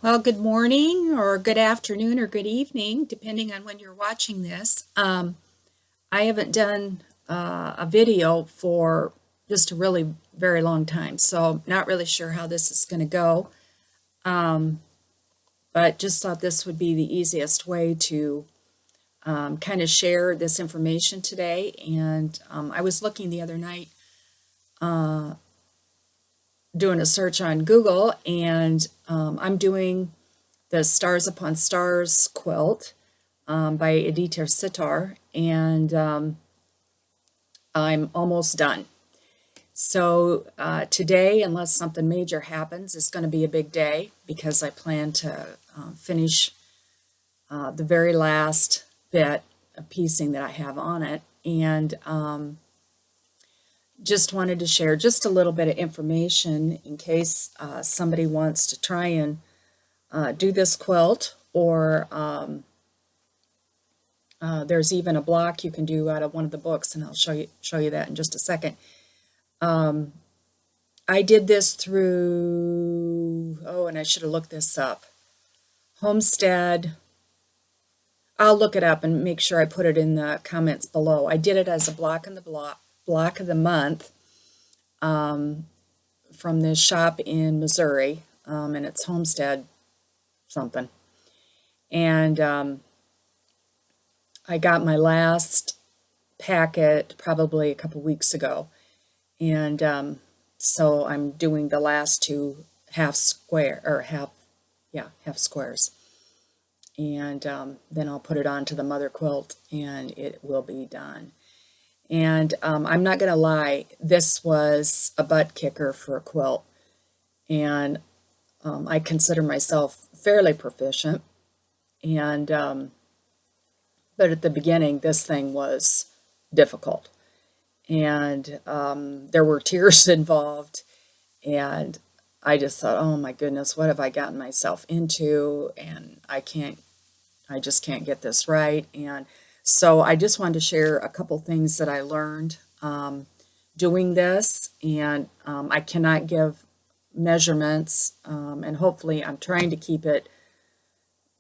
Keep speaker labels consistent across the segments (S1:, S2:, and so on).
S1: Well, good morning or good afternoon or good evening, depending on when you're watching this. I haven't done a video for just a really very long time, so not really sure how this is going to go. Um, but just thought this would be the easiest way to kind of share this information today. And I was looking the other night, doing a search on Google, and I'm doing the Stars Upon Stars quilt by Edith Sitar, and I'm almost done. So today, unless something major happens, is going to be a big day because I plan to finish the very last bit of piecing that I have on it, and just wanted to share just a little bit of information in case somebody wants to try and do this quilt, or there's even a block you can do out of one of the books, and I'll show you that in just a second. I did this through, and I should have looked this up. Homestead. I'll look it up and make sure I put it in the comments below. I did it as a block of the month from this shop in Missouri, and it's Homestead something. And I got my last packet probably a couple weeks ago, and so I'm doing the last two half squares, and then I'll put it onto the mother quilt and it will be done. And I'm not going to lie, this was a butt kicker for a quilt, and I consider myself fairly proficient, and but at the beginning this thing was difficult, and there were tears involved, and I just thought, oh my goodness, what have I gotten myself into, and I just can't get this right. And so I just wanted to share a couple things that I learned doing this, and I cannot give measurements, and hopefully I'm trying to keep the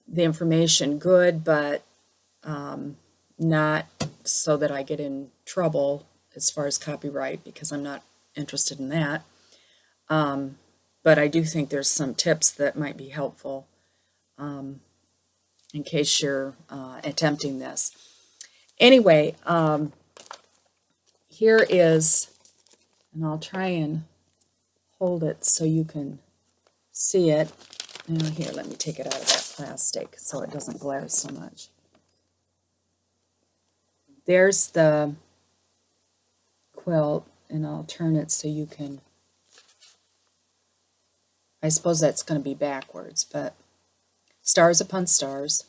S1: information good, but not so that I get in trouble as far as copyright, because I'm not interested in that. But I do think there's some tips that might be helpful in case you're attempting this. Anyway, here is, and I'll try and hold it so you can see it. Now here, let me take it out of that plastic so it doesn't glare so much. There's the quilt, and I'll turn it so you can, I suppose that's going to be backwards, but Stars Upon Stars.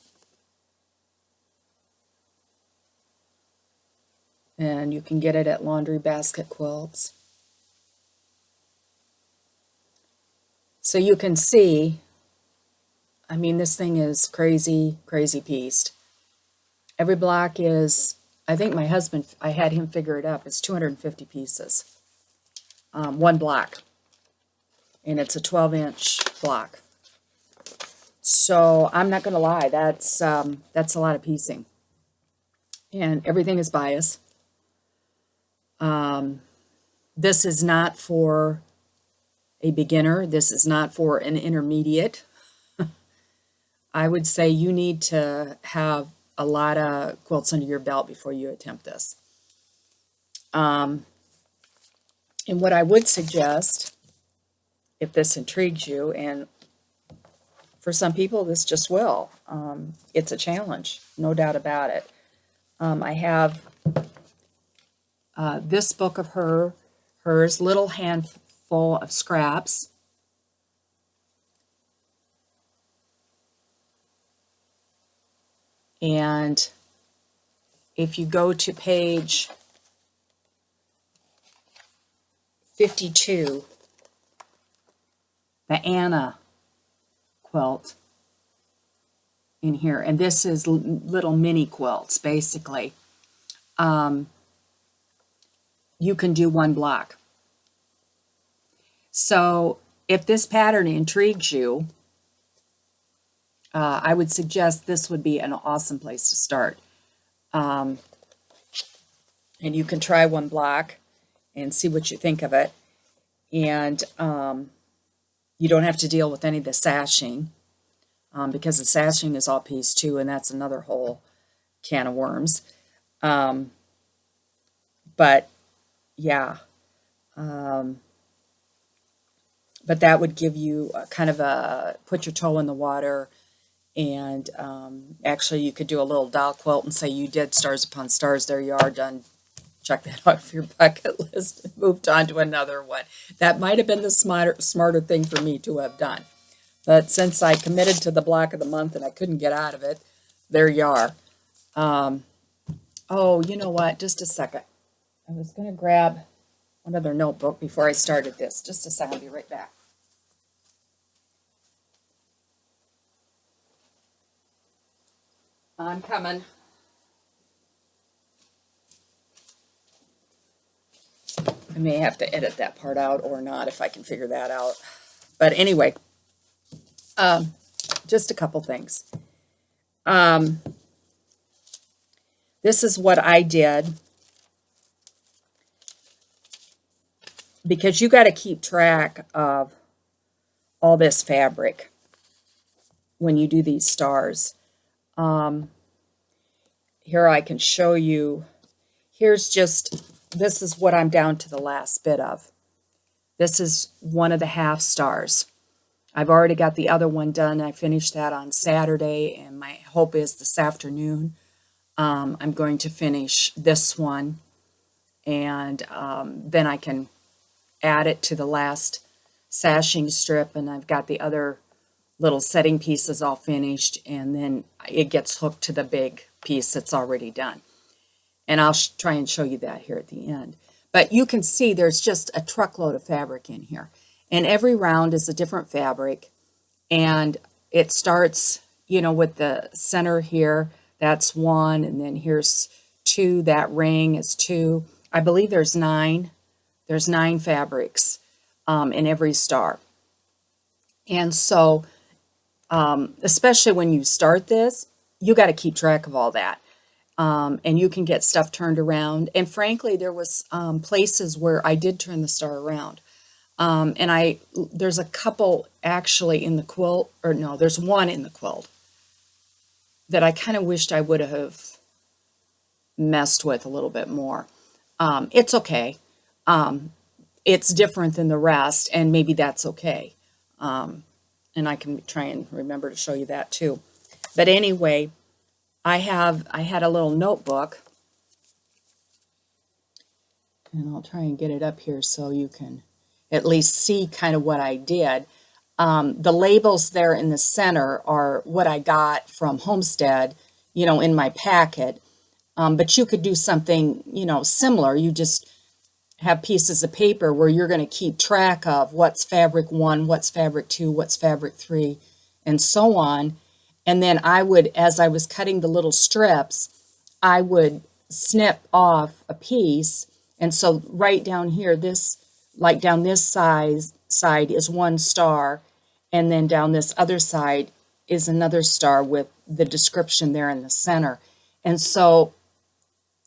S1: And you can get it at Laundry Basket Quilts. So you can see, I mean, this thing is crazy, crazy pieced. Every block is, I think my husband, I had him figure it up, it's 250 pieces. One block. And it's a 12-inch block. So I'm not going to lie, that's a lot of piecing. And everything is bias. This is not for a beginner. This is not for an intermediate. I would say you need to have a lot of quilts under your belt before you attempt this. And what I would suggest, if this intrigues you, and for some people this just will, it's a challenge, no doubt about it. I have this book of hers, Little Handful of Scraps. And if you go to page 52, the Anna quilt in here, and this is little mini quilts, basically. You can do one block. So if this pattern intrigues you, I would suggest this would be an awesome place to start. And you can try one block and see what you think of it. And you don't have to deal with any of the sashing because the sashing is all piece too, and that's another whole can of worms. But yeah, but that would give you a kind of a put your toe in the water. And actually, you could do a little doll quilt and say you did Stars Upon Stars. There you are, done. Check that off your bucket list and moved on to another one. That might have been the smarter thing for me to have done. But since I committed to the block of the month and I couldn't get out of it, there you are. Oh, you know what? Just a second. I was going to grab another notebook before I started this. Just a second. I'll be right back. I'm coming. I may have to edit that part out or not if I can figure that out. But anyway, just a couple things. This is what I did because you got to keep track of all this fabric when you do these stars. Here I can show you. Here's just, this is what I'm down to the last bit of. This is one of the half stars. I've already got the other one done. I finished that on Saturday, and my hope is this afternoon I'm going to finish this one, and then I can add it to the last sashing strip, and I've got the other little setting pieces all finished, and then it gets hooked to the big piece that's already done. And I'll try and show you that here at the end. But you can see there's just a truckload of fabric in here. And every round is a different fabric. And it starts, you know, with the center here. That's one. And then here's two. That ring is two. I believe there's 9. There's 9 fabrics in every star. And so, especially when you start this, you got to keep track of all that. And you can get stuff turned around. And frankly, there was places where I did turn the star around. And there's a couple actually in the quilt, or no, there's one in the quilt that I kind of wished I would have messed with a little bit more. It's okay. It's different than the rest, and maybe that's okay. And I can try and remember to show you that too. But anyway, I had a little notebook, and I'll try and get it up here so you can at least see kind of what I did. The labels there in the center are what I got from Homestead, you know, in my packet. But you could do something, you know, similar. You just have pieces of paper where you're going to keep track of what's fabric 1, what's fabric 2, what's fabric 3, and so on. And then I would, as I was cutting the little strips, I would snip off a piece. And so right down here, this, like down this side is one star, and then down this other side is another star with the description there in the center. And so,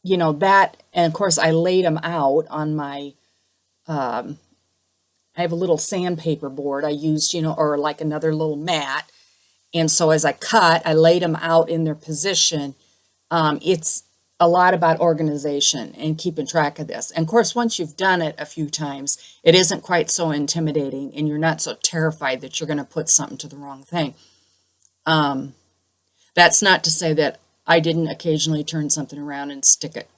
S1: you know, that, and of course I laid them out on my, I have a little sandpaper board I used, you know, or like another little mat. And so as I cut, I laid them out in their position. It's a lot about organization and keeping track of this. And of course, once you've done it a few times, it isn't quite so intimidating, and you're not so terrified that you're going to put something to the wrong thing. That's not to say that I didn't occasionally turn something around and stick it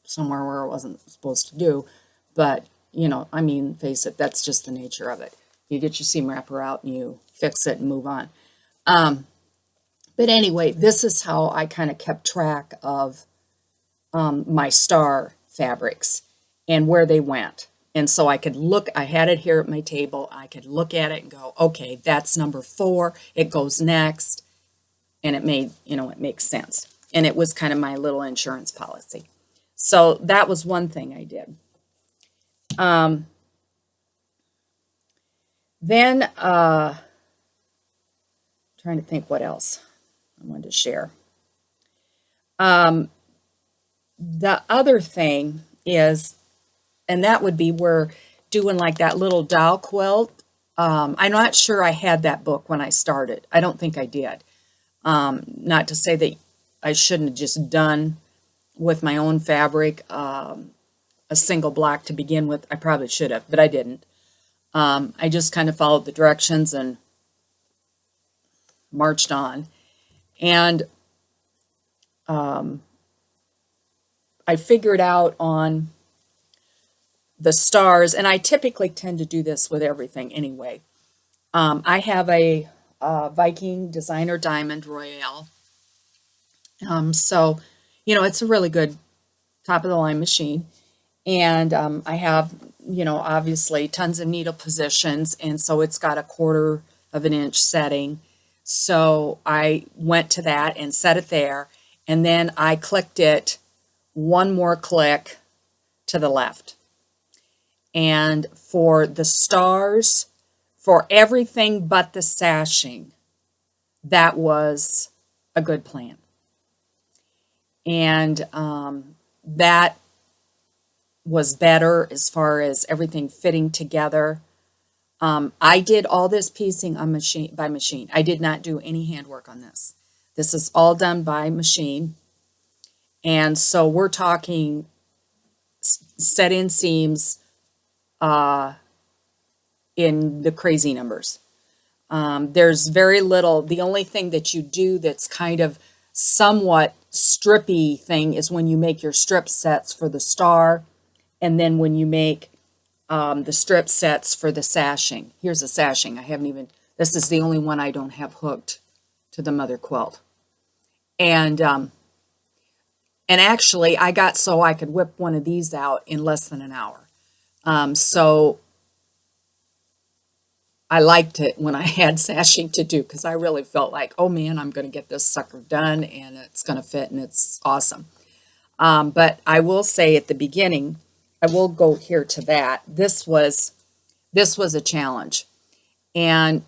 S1: somewhere where it wasn't supposed to do. But, you know, I mean, face it, that's just the nature of it. You get your seam wrapper out and you fix it and move on. But anyway, this is how I kind of kept track of my star fabrics and where they went. And so I could look, I had it here at my table. I could look at it and go, okay, that's number 4. It goes next. And it made, you know, it makes sense. And it was kind of my little insurance policy. So that was one thing I did. Then, trying trying to think what else I wanted to share. Um, the other thing is, and that would be we're doing like that little doll quilt. I'm not sure I had that book when I started. I don't think I did. Not to say that I shouldn't have just done with my own fabric a single block to begin with. I probably should have, but I didn't. I just kind of followed the directions and marched on. And I figured out on the stars, and I typically tend to do this with everything anyway. I have a Viking Designer Diamond Royale. So, it's a really good top of the line machine. And I have, obviously tons of needle positions. And so it's got a 1/4 of an inch setting. So I went to that and set it there. And then I clicked it one more click to the left. And for the stars, for everything but the sashing, that was a good plan. And that was better as far as everything fitting together. I did all this piecing on by machine. I did not do any handwork on this. This is all done by machine. And so we're talking set in seams in the crazy numbers. There's very little. The only thing that you do that's kind of somewhat strippy thing is when you make your strip sets for the star, and then when you make the strip sets for the sashing. Here's the sashing. This is the only one I don't have hooked to the mother quilt. And actually I got so I could whip one of these out in less than an hour. So I liked it when I had sashing to do, because I really felt like, oh man, I'm going to get this sucker done and it's going to fit and it's awesome. But I will say at the beginning, I will go here to that. This was a challenge, and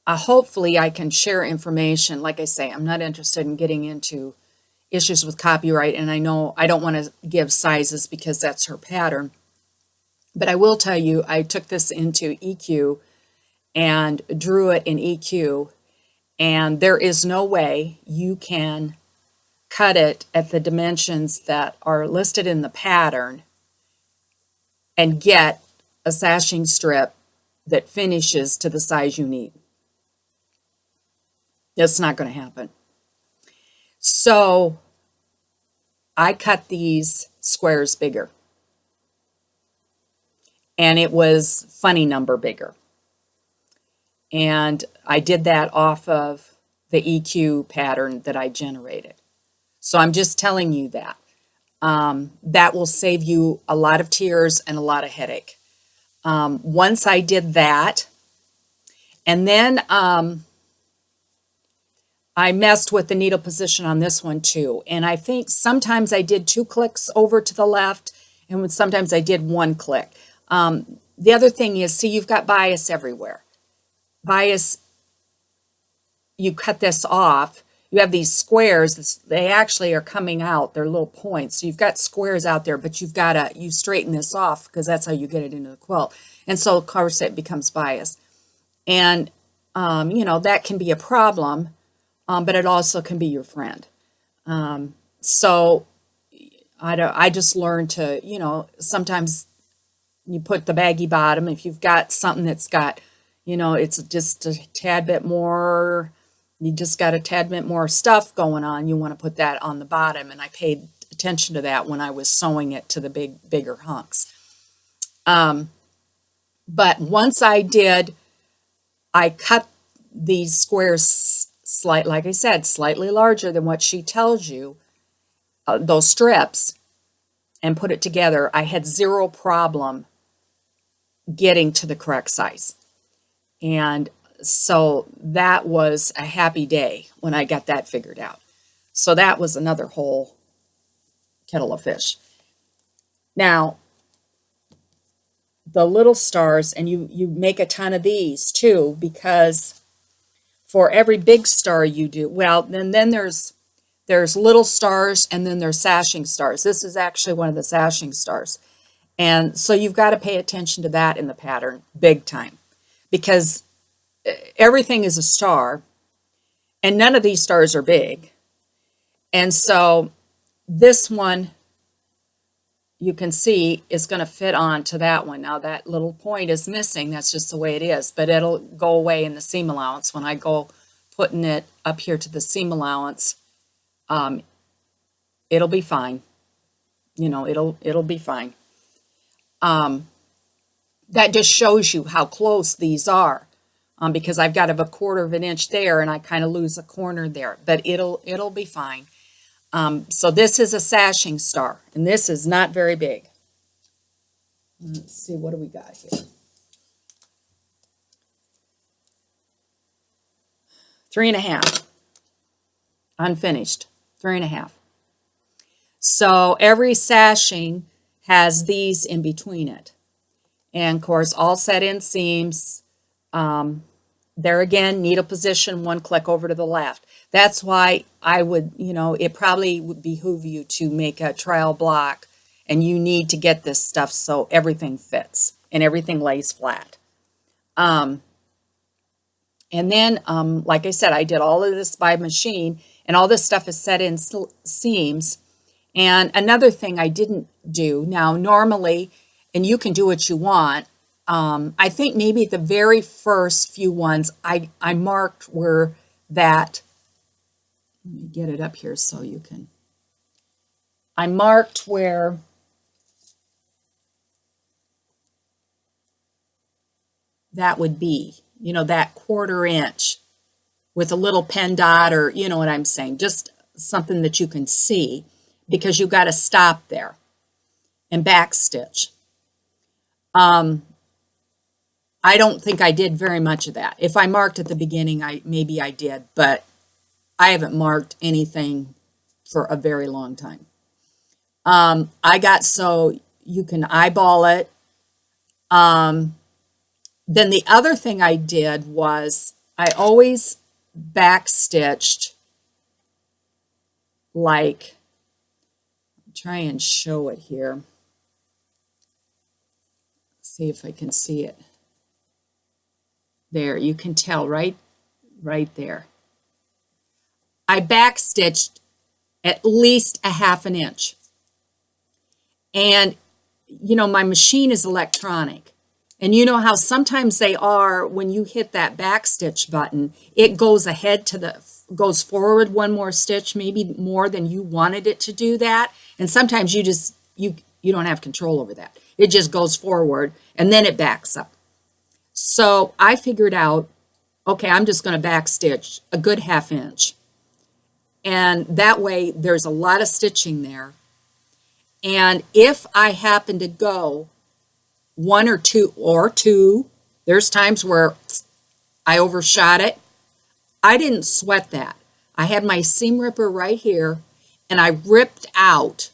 S1: hopefully I can share information. Like I say, I'm not interested in getting into issues with copyright, and I know I don't want to give sizes because that's her pattern. But I will tell you, I took this into EQ and drew it in EQ, and there is no way you can cut it at the dimensions that are listed in the pattern and get a sashing strip that finishes to the size you need. It's not going to happen. So I cut these squares bigger, and it was funny number bigger. And I did that off of the EQ pattern that I generated. So I'm just telling you that. That will save you a lot of tears and a lot of headache. Once I did that, and then I messed with the needle position on this one too. And I think sometimes I did 2 clicks over to the left, and sometimes I did 1 click. The other thing is, see, you've got bias everywhere. Bias, you cut this off. You have these squares, they actually are coming out, they're little points. So you've got squares out there, but you straighten this off because that's how you get it into the quilt. And so, of course, it becomes biased. And, that can be a problem, but it also can be your friend. So I just learned to, sometimes you put the baggy bottom. If you've got something that's got, it's just a tad bit more, you just got a tad bit more stuff going on, you want to put that on the bottom. And I paid attention to that when I was sewing it to the bigger hunks. But once I did, I cut these squares like I said, slightly larger than what she tells you, those strips, and put it together. I had zero problem getting to the correct size. And so that was a happy day when I got that figured out. So that was another whole kettle of fish. Now, the little stars, and you make a ton of these too, because for every big star you do, well, then there's little stars, and then there's sashing stars. This is actually one of the sashing stars. And so you've got to pay attention to that in the pattern big time, because everything is a star and none of these stars are big. And so this one, you can see, is going to fit on to that one. Now that little point is missing. That's just the way it is, but it'll go away in the seam allowance. When I go putting it up here to the seam allowance, it'll be fine. You know, it'll be fine. That just shows you how close these are, because I've got a 1/4 of an inch there, and I kind of lose a corner there, but it'll be fine. So this is a sashing star, and this is not very big. Let's see, what do we got here? 3.5, unfinished, 3.5. So every sashing has these in between it. And of course, all set in seams. There again, needle position, 1 click over to the left. That's why I would, you know, it probably would behoove you to make a trial block, and you need to get this stuff so everything fits and everything lays flat. And then, like I said, I did all of this by machine, and all this stuff is set in seams. And another thing I didn't do, now normally, and you can do what you want, I think maybe the very first few ones I marked where that, let me get it up here so you can, I marked where that would be, you know, that 1/4 inch with a little pen dot, or you know what I'm saying, just something that you can see, because you got to stop there and back stitch. I don't think I did very much of that. If I marked at the beginning, maybe I did, but I haven't marked anything for a very long time. I got, so you can eyeball it. Then the other thing I did was I always back stitched, like, try and show it here. See if I can see it. There, you can tell right there. I back stitched at least a 1/2 inch. And, you know, my machine is electronic. And you know how sometimes they are, when you hit that back stitch button, it goes ahead to the, goes forward 1 more stitch, maybe more than you wanted it to do that. And sometimes you just, you don't have control over that. It just goes forward and then it backs up. So I figured out, okay, I'm just going to back stitch a good 1/2 inch. And that way there's a lot of stitching there. And if I happen to go 1 or 2, there's times where I overshot it, I didn't sweat that. I had my seam ripper right here, and I ripped out,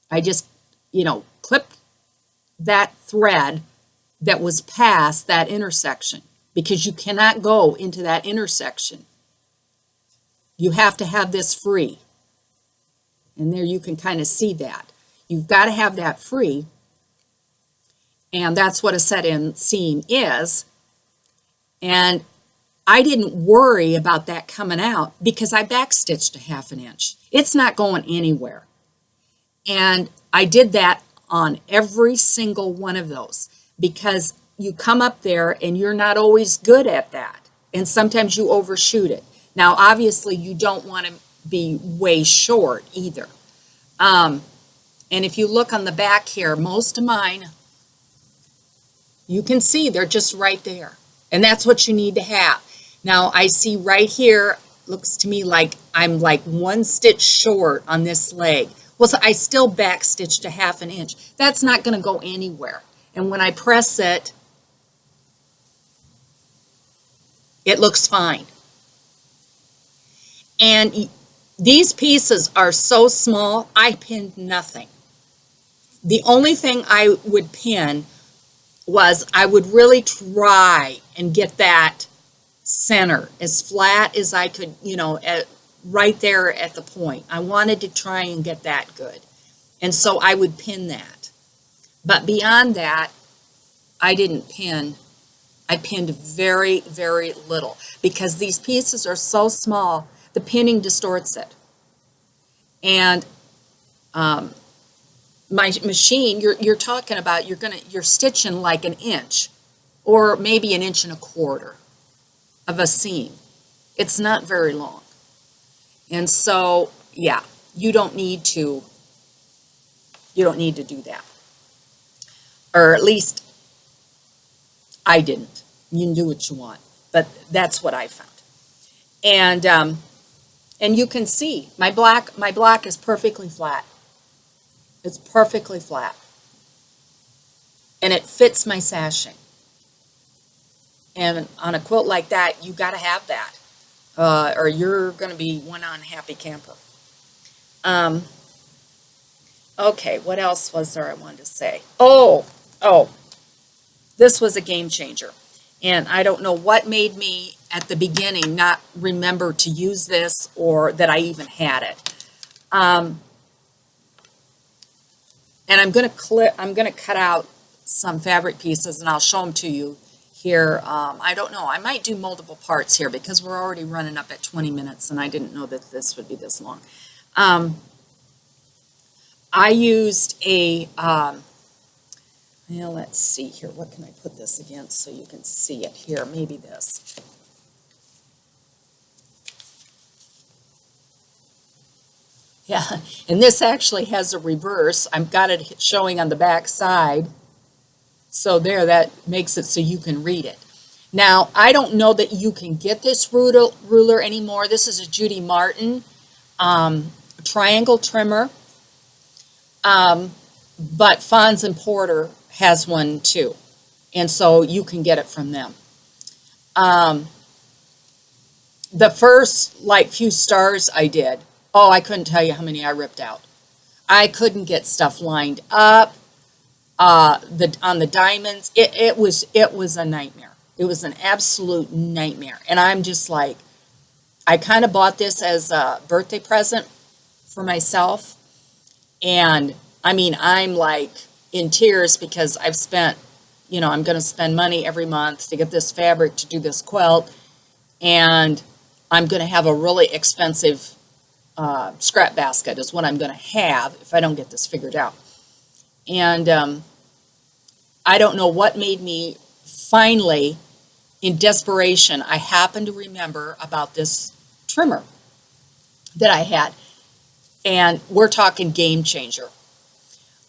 S1: I just, you know, clipped that thread that was past that intersection, because you cannot go into that intersection. You have to have this free. And there you can kind of see that. You've got to have that free. And that's what a set-in seam is. And I didn't worry about that coming out because I backstitched a 1/2 inch. It's not going anywhere. And I did that on every single one of those, because you come up there and you're not always good at that. And sometimes you overshoot it. Now, obviously, you don't want to be way short either. And if you look on the back here, most of mine, you can see they're just right there. And that's what you need to have. Now, I see right here, looks to me like I'm like 1 stitch short on this leg. Well, so I still back stitched a 1/2 inch. That's not going to go anywhere. And when I press it, it looks fine. And these pieces are so small, I pinned nothing. The only thing I would pin was I would really try and get that center, as flat as I could, right there at the point. I wanted to try and get that good. And so I would pin that. But beyond that, I didn't pin. I pinned very, very little because these pieces are so small, the pinning distorts it. And my machine, you're talking about you're stitching like an inch or maybe an inch and a quarter of a seam. It's not very long. And so, yeah, you don't need to do that. Or at least I didn't. You can do what you want, but that's what I found. And you can see my block is perfectly flat. It's perfectly flat. And it fits my sashing. And on a quilt like that, you got to have that, or you're going to be one unhappy camper. Okay, what else was there I wanted to say? Oh, this was a game changer. And I don't know what made me at the beginning not remember to use this or that I even had it. And I'm going to cut out some fabric pieces and I'll show them to you here. I don't know. I might do multiple parts here because we're already running up at 20 minutes and I didn't know that this would be this long. I used a, let's see here. What can I put this against so you can see it here? Maybe this. Yeah, and this actually has a reverse. I've got it showing on the back side. So there, that makes it so you can read it. Now, I don't know that you can get this ruler anymore. This is a Judy Martin triangle trimmer. But Fons and Porter has one too. And so you can get it from them. The first few stars I did, I couldn't tell you how many I ripped out. I couldn't get stuff lined up. On the diamonds, it was a nightmare. It was an absolute nightmare. And I'm just like, I kind of bought this as a birthday present for myself. And I mean, I'm like in tears because I've spent, I'm going to spend money every month to get this fabric to do this quilt. And I'm going to have a really expensive scrap basket is what I'm going to have if I don't get this figured out. And I don't know what made me finally, in desperation, I happened to remember about this trimmer that I had. And we're talking game changer.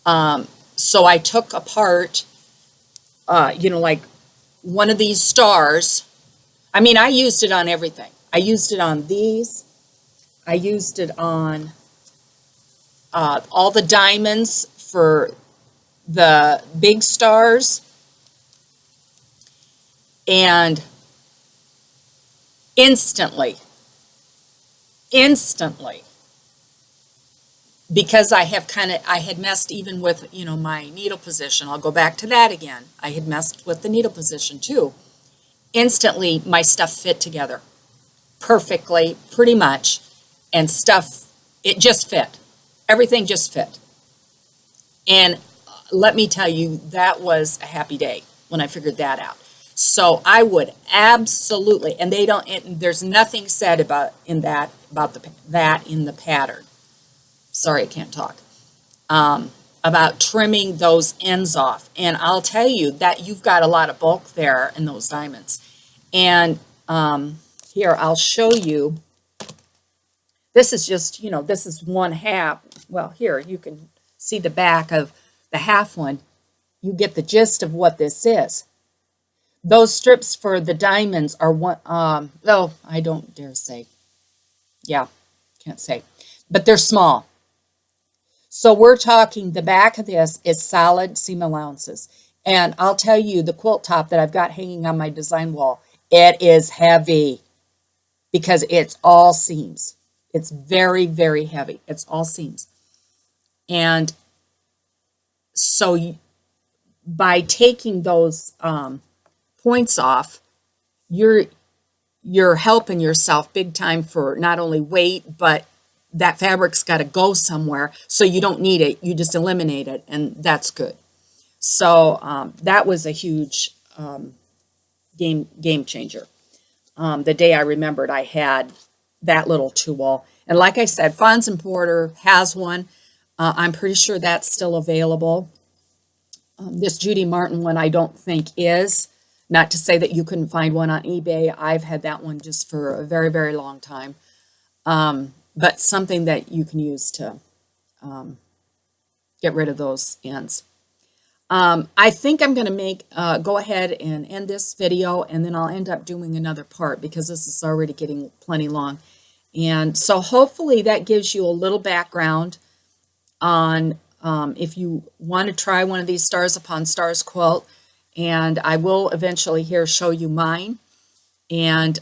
S1: So I took apart, like one of these stars. I mean, I used it on everything. I used it on these. I used it on all the diamonds for the big stars. And instantly, because I had messed even with, my needle position. I'll go back to that again. I had messed with the needle position too. Instantly, my stuff fit together perfectly, pretty much, and it just fit. Everything just fit. And let me tell you, that was a happy day when I figured that out. So I would absolutely, and there's nothing said about that in the pattern. Sorry, I can't talk. About trimming those ends off. And I'll tell you that you've got a lot of bulk there in those diamonds. And here, I'll show you. This is just, this is one half. Well, here, you can see the back of the half one. You get the gist of what this is. Those strips for the diamonds are one, I don't dare say. Yeah, can't say. But they're small. So we're talking the back of this is solid seam allowances. And I'll tell you, the quilt top that I've got hanging on my design wall, it is heavy because it's all seams. It's very, very heavy. It's all seams. And so by taking those points off, you're you're helping yourself big time for not only weight, but that fabric's got to go somewhere, so you don't need it. You just eliminate it, and that's good. So that was a huge game changer. The day I remembered I had that little tool. And like I said, Fons and Porter has one. I'm pretty sure that's still available. This Judy Martin one I don't think is. Not to say that you couldn't find one on eBay. I've had that one just for a very, very long time. But something that you can use to get rid of those ends. I think I'm going to go ahead and end this video, and then I'll end up doing another part because this is already getting plenty long. And so hopefully that gives you a little background on if you want to try one of these Stars Upon Stars quilt. And I will eventually here show you mine. And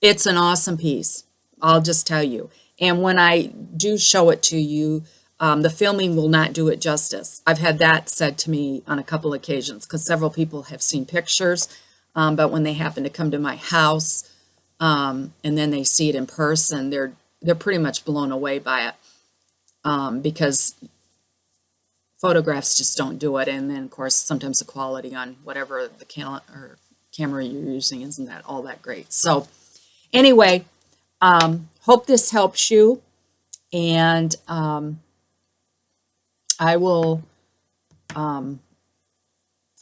S1: it's an awesome piece, I'll just tell you. And when I do show it to you, the filming will not do it justice. I've had that said to me on a couple occasions because several people have seen pictures, but when they happen to come to my house and then they see it in person, they're pretty much blown away by it because photographs just don't do it. And then, of course, sometimes the quality on whatever the camera you're using isn't that all that great. So anyway, hope this helps you. And I will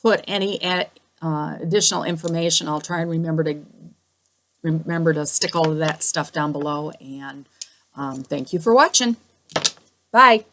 S1: put any additional information. I'll try and remember to stick all of that stuff down below. And thank you for watching. Bye.